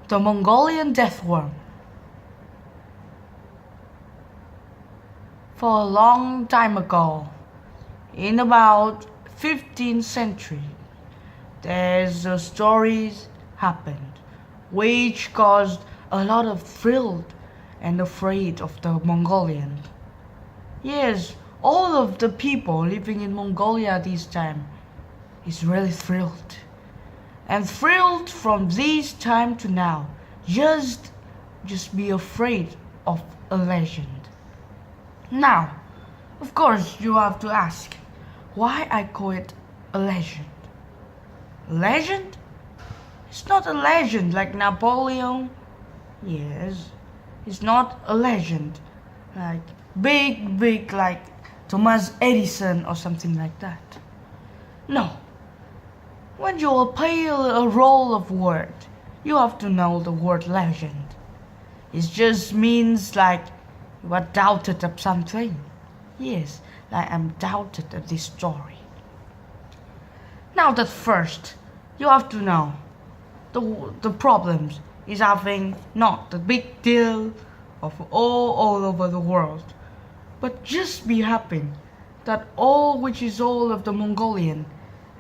The Mongolian Deathworm. For a long time ago, in about 15th century, there's a stories happened which caused a lot of thrilled and afraid of the Mongolian. Yes, all of the people living in Mongolia this time is really thrilled. And thrilled from this time to now, just be afraid of a legend. Now, of course you have to ask, why I call it a legend? Legend? It's not a legend like Napoleon. Yes, it's not a legend like big like Thomas Edison or something like that. No. When you play a role of word, you have to know the word legend. It just means like you are doubted of something. Yes, like I'm doubted of this story. Now that first, you have to know the problems is having not the big deal of all over the world, but just be happy that all which is all of the Mongolian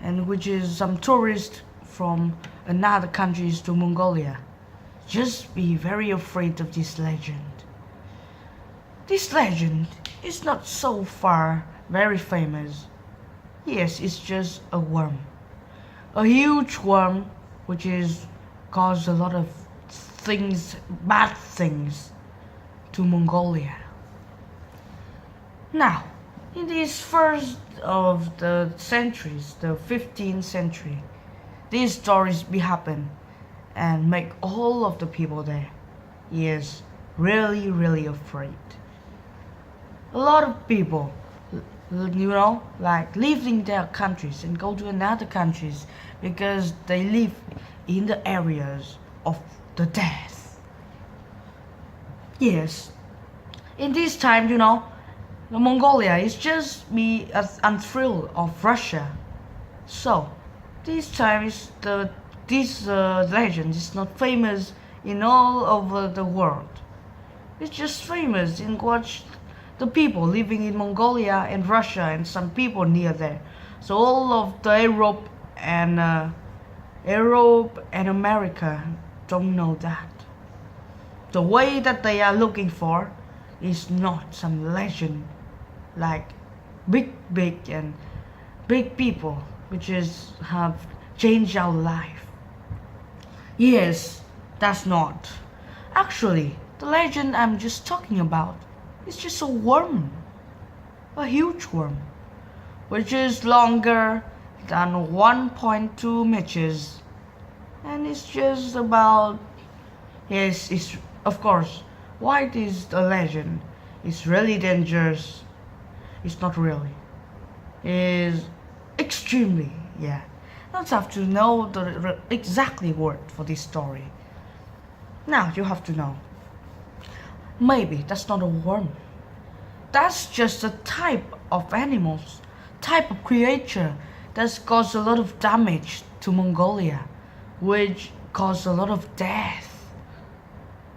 and which is some tourists from another countries to Mongolia. Just be very afraid of this legend. This legend is not so far very famous. Yes, it's just a worm. A huge worm which is caused a lot of things, bad things to Mongolia. Now, in these first of the centuries, the 15th century, these stories be happen and make all of the people there, yes, really afraid. A lot of people, like leaving their countries and go to another countries because they live in the areas of the death. Yes, in this time, the Mongolia is just be as unthrilled of Russia. So, this time is this legend is not famous in all over the world. It's just famous in what the people living in Mongolia and Russia and some people near there. So all of the Europe and America don't know that. The way that they are looking for is not some legend like big and big people which is have changed our life. Yes, that's not. Actually, the legend I'm just talking about is just a worm. A huge worm. Which is longer than 1.2 meters. And it's just about, yes, it's of course, why it is a legend? It's really dangerous. It's not really. It's extremely, yeah. Don't have to know the exactly word for this story. Now you have to know. Maybe that's not a worm. That's just a type of animals, type of creature that's caused a lot of damage to Mongolia, which caused a lot of death.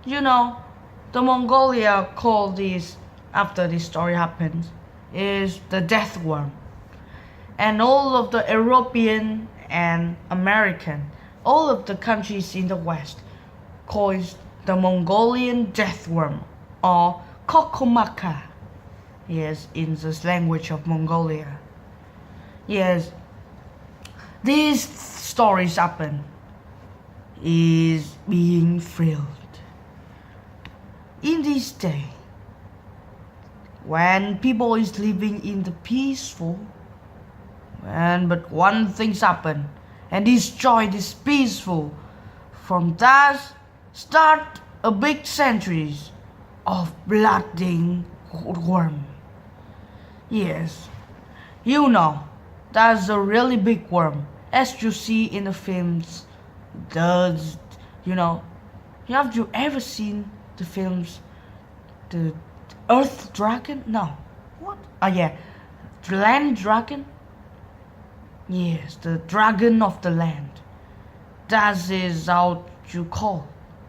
The Mongolia called this, after this story happened, is the Deathworm. And all of the European and American, all of the countries in the West, call it the Mongolian Deathworm or Kokomaka. Yes, in the language of Mongolia. Yes, these stories happen is being thrilled. In this day, when people is living in the peaceful, but one thing's happen and destroy this peaceful, from that start a big centuries of blooding worm. Yes, that's a really big worm, as you see in the films. Have you ever seen the films, the Earth Dragon? No, what? Oh yeah, the Land Dragon. Yes, the dragon of the land. That is how you call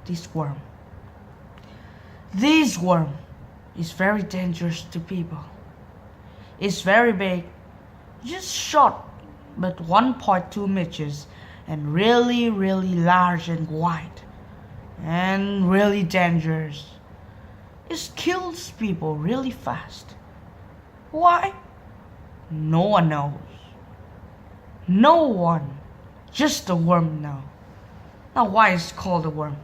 this worm. This worm is very dangerous to people. It's very big, just short, but 1.2 meters, and really, really large and wide, and really dangerous. It kills people really fast. Why? No one knows. No one, just the worm knows. Now why is it called a worm?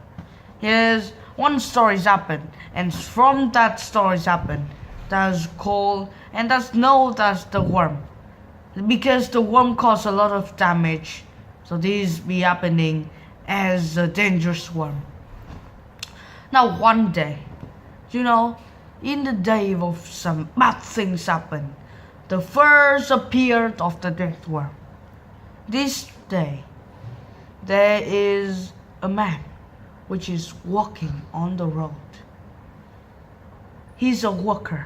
Here's one story's happened, and from that story's happened, that's called, and that's known as the worm. Because the worm causes a lot of damage, so this be happening as a dangerous worm. Now one day, in the day of some bad things happen, the first appeared of the deathworm. This day, there is a man which is walking on the road. He's a worker.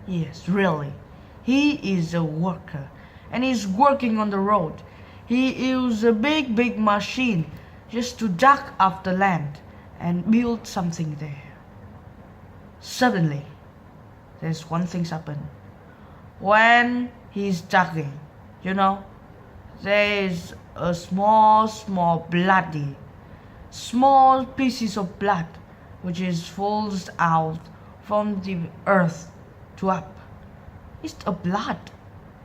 Yes, really. He is a worker. And he's working on the road. He uses a big machine just to dig up the land and build something there. Suddenly, there's one thing happen. When he's digging, there's a small pieces of blood which is falls out from the earth to up. It's a blood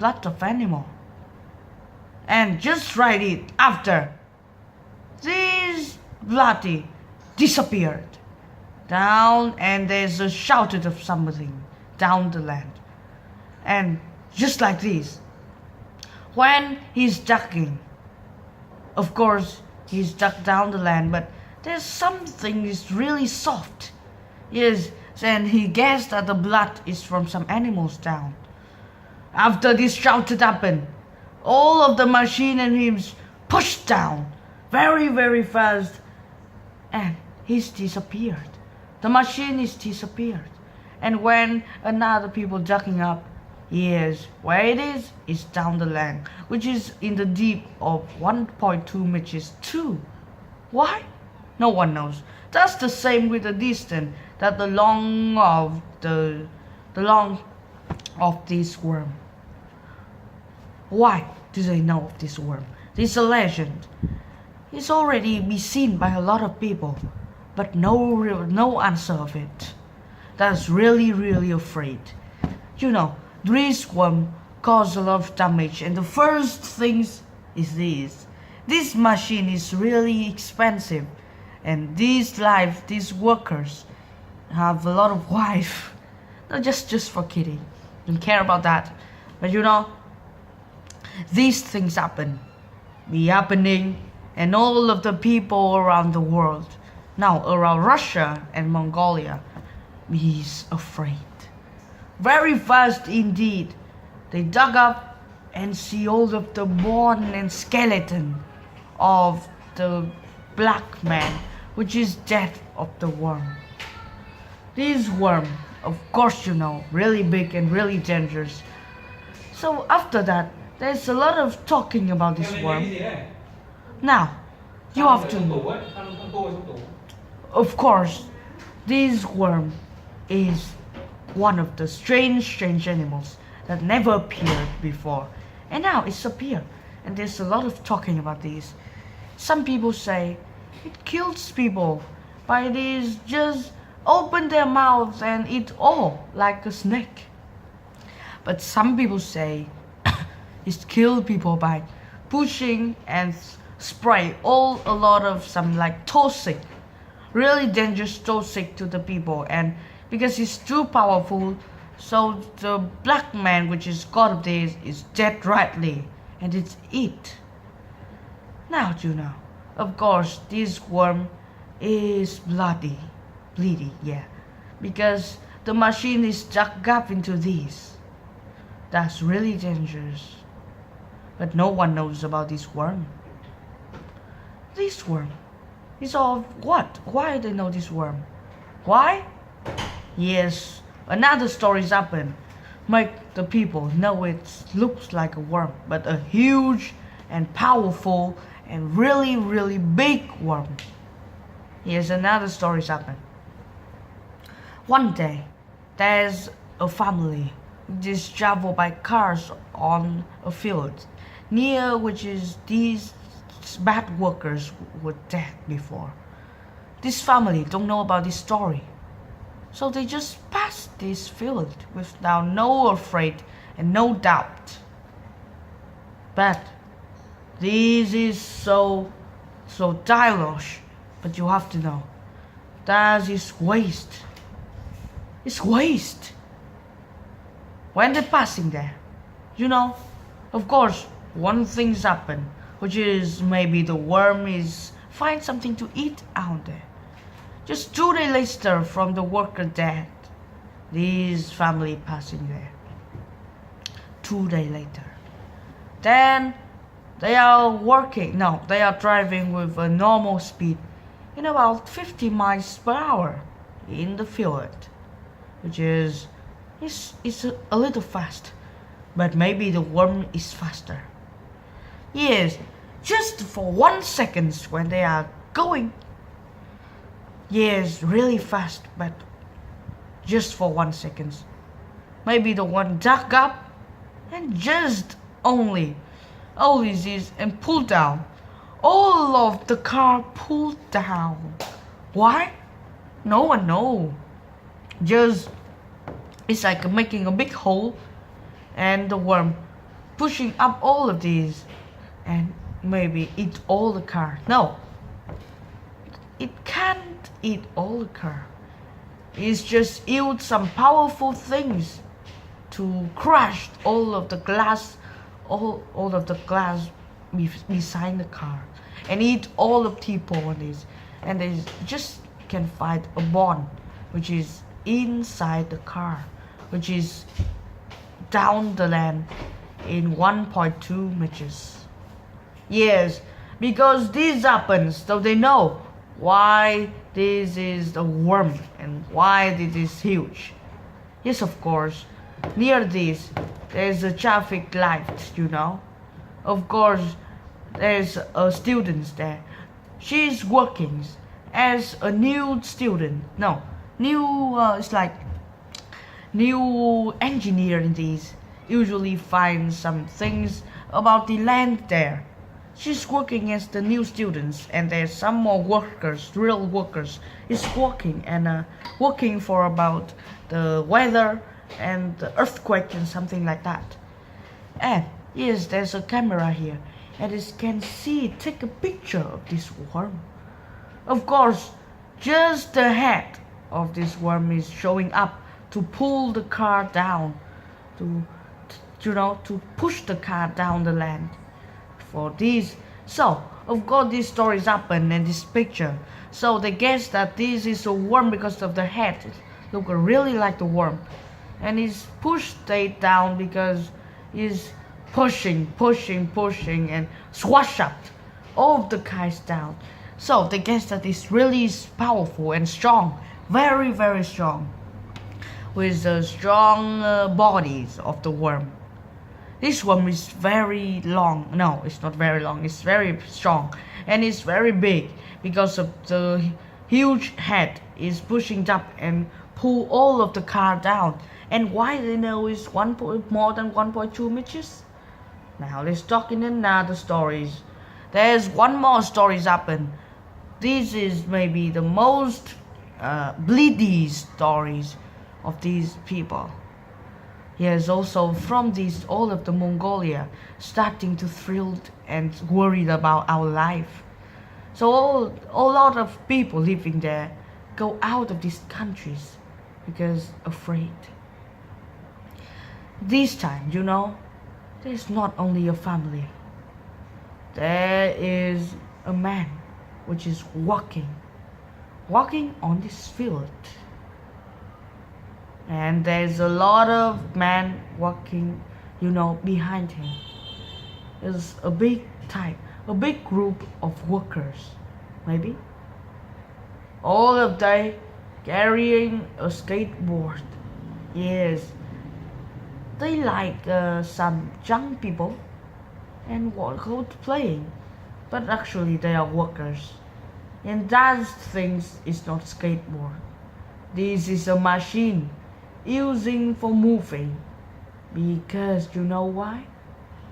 of animal. And just right it after, this bloody disappeared down, and there's a shouted of something down the land. And just like this, when he's digging, of course he's dug down the land, but there's something is really soft. Yes, and he guessed that the blood is from some animals down. After this shouted happened, all of the machine and him pushed down very fast, and he's disappeared. The machine is disappeared. And when another people digging up, yes, where it is down the land, which is in the deep of 1.2 meters too. Why? No one knows. That's the same with the distance that the long of this worm. Why do they know of this worm? This is a legend. It's already been seen by a lot of people, but no answer of it. That's really afraid. This worm causes a lot of damage, and the first things is this. This machine is really expensive, and these workers have a lot of wife. Not just for kidding. Don't care about that. But these things be happening, and all of the people around the world, now around Russia and Mongolia, is afraid. Very fast indeed, they dug up and see all of the bone and skeleton of the black man, which is dead of the worm. This worm, of course really big and really dangerous. So after that, there's a lot of talking about this worm. Now, you have to know. Of course, this worm is one of the strange animals that never appeared before. And now it's appeared. And there's a lot of talking about this. Some people say it kills people by this just open their mouths and eat all like a snake. But some people say it kills people by pushing and spray a lot of some like toxic, really dangerous toxic to the people, and because it's too powerful, so the black man which is god of this is dead rightly, and it's it. Now of course this worm is bleedy, yeah, because the machine is dug up into this. That's really dangerous. But no one knows about this worm. This worm is of what? Why they know this worm? Why? Yes, another story's happened. Make the people know it looks like a worm, but a huge and powerful and really big worm. Here's another story happened. One day, there's a family just travel by cars on a field near which is these bad workers were dead before. This family don't know about this story, so they just pass this field without no afraid and no doubt. But this is so stylish, but you have to know that is waste. It's waste. When they're passing there, you know, of course, one thing's happen, which is maybe the worm is find something to eat out there. Just 2 days later from the worker dead, this family passing there. 2 days later. Then they are working, no, they are driving with a normal speed in about 50 miles per hour in the field, which is a little fast, but maybe the worm is faster. Yes, just for 1 second when they are going. Yes, really fast, but just for 1 second. Maybe the one dug up and just only this and pulled down. All of the car pulled down. Why? No one knows. Just it's like making a big hole and the worm pushing up all of these and maybe eat all the car. No, it can't eat all the car. It's just use some powerful things to crush all of the glass, all of the glass beside the car, and eat all the people on this, and they just can find a bond, which is inside the car, which is down the land in 1.2 meters. Yes, because this happens, so they know why this is a worm and why this is huge. Yes, of course, near this there's a traffic light, you know. Of course, there's a student there. She's working as a new student. No, it's like new engineer in these. Usually find some things about the land there. She's working as the new students, and there's some more workers, real workers, is working and working for about the weather and the earthquake and something like that. And yes, there's a camera here, and it can see take a picture of this worm. Of course, just the head of this worm is showing up to pull the car down, to push the car down the land. For this, so of course these stories happen in this picture. So they guess that this is a worm because of the head. It look really like the worm, and it's pushed it down because it's pushing and swash up all of the guys down. So they guess that it's really powerful and strong, very very strong, with the strong bodies of the worm. This worm is very long. No, it's not very long. It's very strong and it's very big because of the huge head is pushing up and pull all of the car down. And why they know it's more than 1.2 meters? Now let's talk in another stories. There's one more stories happen. This is maybe the most bleedy stories of these people. Yes, also from this, all of the Mongolia starting to thrilled and worried about our life. So a lot of people living there go out of these countries because afraid. This time, there's not only a family. There is a man which is walking on this field. And there's a lot of men walking, behind him. There's a big group of workers, maybe. All of them carrying a skateboard. Yes, they like some young people and walk out playing, but actually they are workers. And that thing is not skateboard. This is a machine using for moving. Because you know why?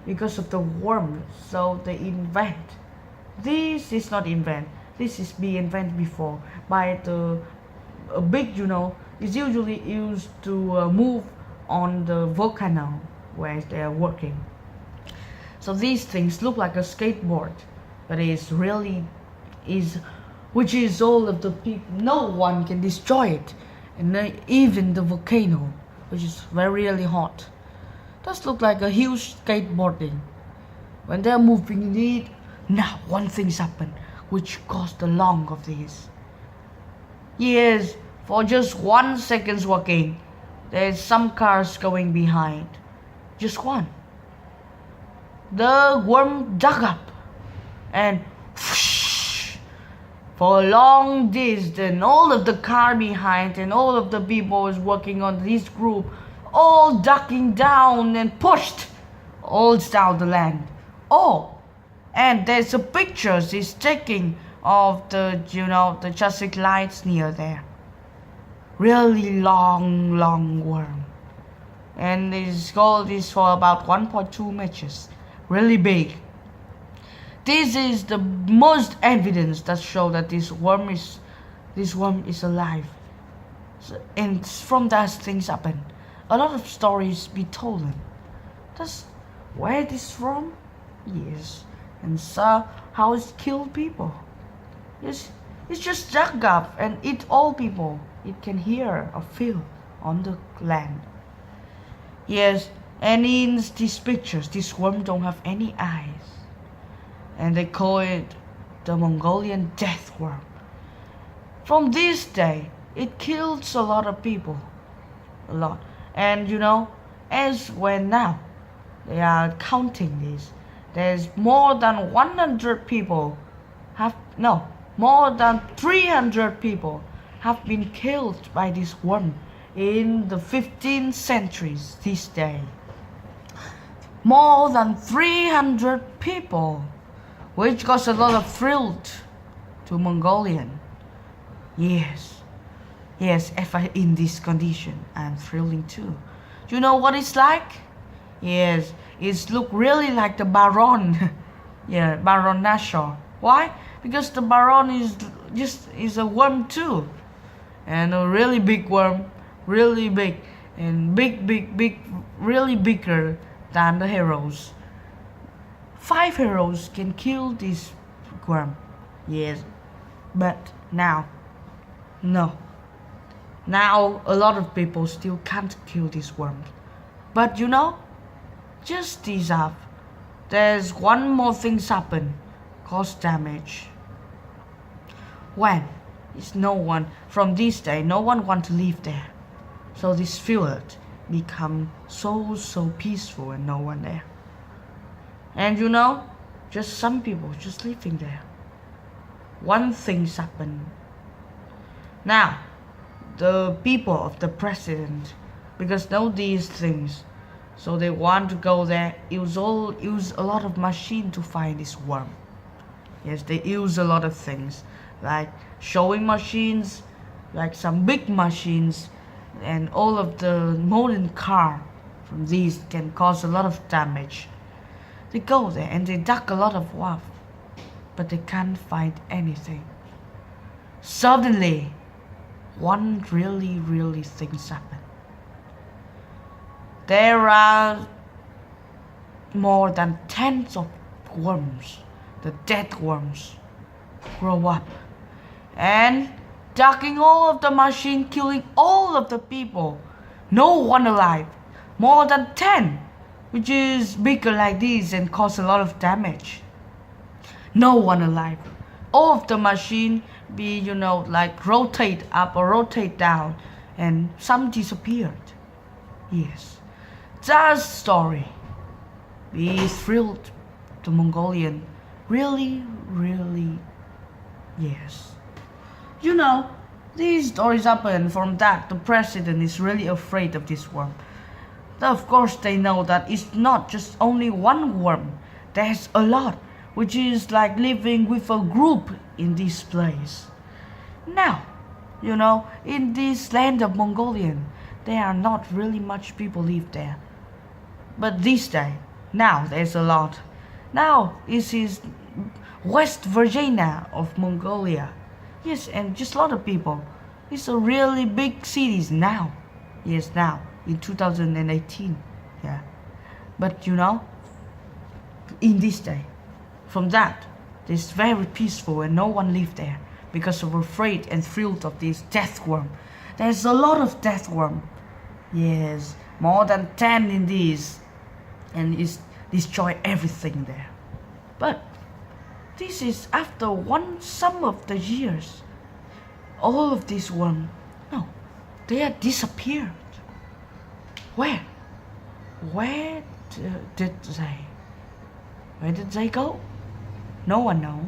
Because of the worm. So they invent. This is not invent. This is be invented before by the big, is usually used to move on the volcano where they are working. So these things look like a skateboard, but it's really is, which is all of the people. No one can destroy it, and even the volcano, which is very really hot, does look like a huge skateboarding. When they're moving it, now one thing's happened, which caused the long of this. Yes, for just 1 second walking, there's some cars going behind. Just one. The worm dug up and whoosh, for a long distance, all of the car behind and all of the people was working on this group, all ducking down and pushed all down the land. Oh, and there's a picture he's taking of the the traffic lights near there. Really long worm, and it's called this for about 1.2 meters. Really big. This is the most evidence that show that this worm is alive. So, and from that things happen. A lot of stories be told. That's where this from? Yes. And so how it killed people. It's just dug up and eat all people. It can hear or feel on the land. Yes, and in these pictures, this worm don't have any eyes. And they call it the Mongolian Deathworm. From this day, it kills a lot of people. A lot. And as when now they are counting this, there's more than 100 people more than 300 people have been killed by this worm in the 15th centuries this day. More than 300 people, which caused a lot of thrill to Mongolian. Yes, if I in this condition, I'm thrilling too. You know what it's like? Yes, it's look really like the Baron. Yeah, Baron Nashor. Why? Because the Baron is a worm too, and a really big worm, really big, and big, really bigger than the heroes. 5 heroes can kill this worm. Yes, but now, no. Now a lot of people still can't kill this worm. But just this up, there's one more thing's happen, cause damage. When is no one from this day, no one want to live there. So this field become so peaceful and no one there. And just some people just living there. One thing's happened. Now, the people of the president, because know these things, so they want to go there, use a lot of machine to find this worm. Yes, they use a lot of things, like showing machines, like some big machines, and all of the modern car from these can cause a lot of damage. They go there and they dug a lot of stuff, but they can't find anything. Suddenly, one really things happen. There are more than tens of worms, the dead worms, grow up and ducking all of the machine, killing all of the people. No one alive. More than 10, which is bigger like this and cause a lot of damage. No one alive. All of the machine be, like rotate up or rotate down, and some disappeared. Yes. That story be thrilled to Mongolian. Really, yes. These stories happen from that the president is really afraid of this worm. Of course they know that it's not just only one worm. There's a lot, which is like living with a group in this place. Now, in this land of Mongolian, there are not really much people live there. But this day, now there's a lot. Now this is West Virginia of Mongolia. Yes, and just a lot of people. It's a really big cities now. Yes, now in 2018. Yeah. But in this day, from that, it's very peaceful and no one live there because of afraid and thrilled of this deathworm. There's a lot of deathworm. Yes, more than 10 in this, and it's destroy everything there. But this is after some of the years. All of these worm, no, they are disappeared. Where? Where did they? Where did they go? No one knows.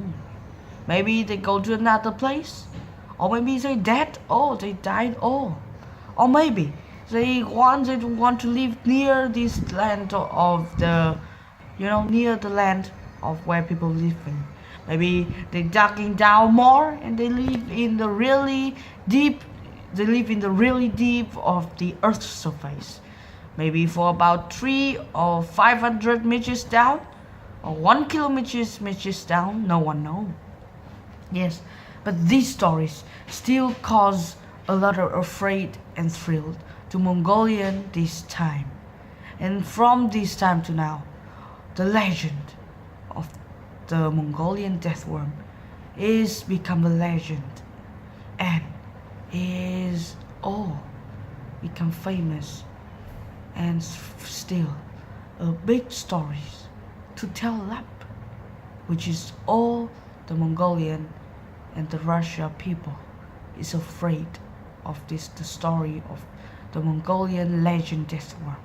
Maybe they go to another place, or maybe they dead, or they died, or maybe they want to live near this land of the, near the land of where people live in. Maybe they digging down more and they live in the really deep. They live in the really deep of the Earth's surface. Maybe for about 300 or 500 meters down, or 1 kilometers down. No one knows. Yes, but these stories still cause a lot of afraid and thrilled to Mongolian this time. And from this time to now, the legend of the Mongolian Deathworm is become a legend and is all become famous and still a big stories to tell up, which is all the Mongolian and the Russia people is afraid of the story of the Mongolian legend Deathworm.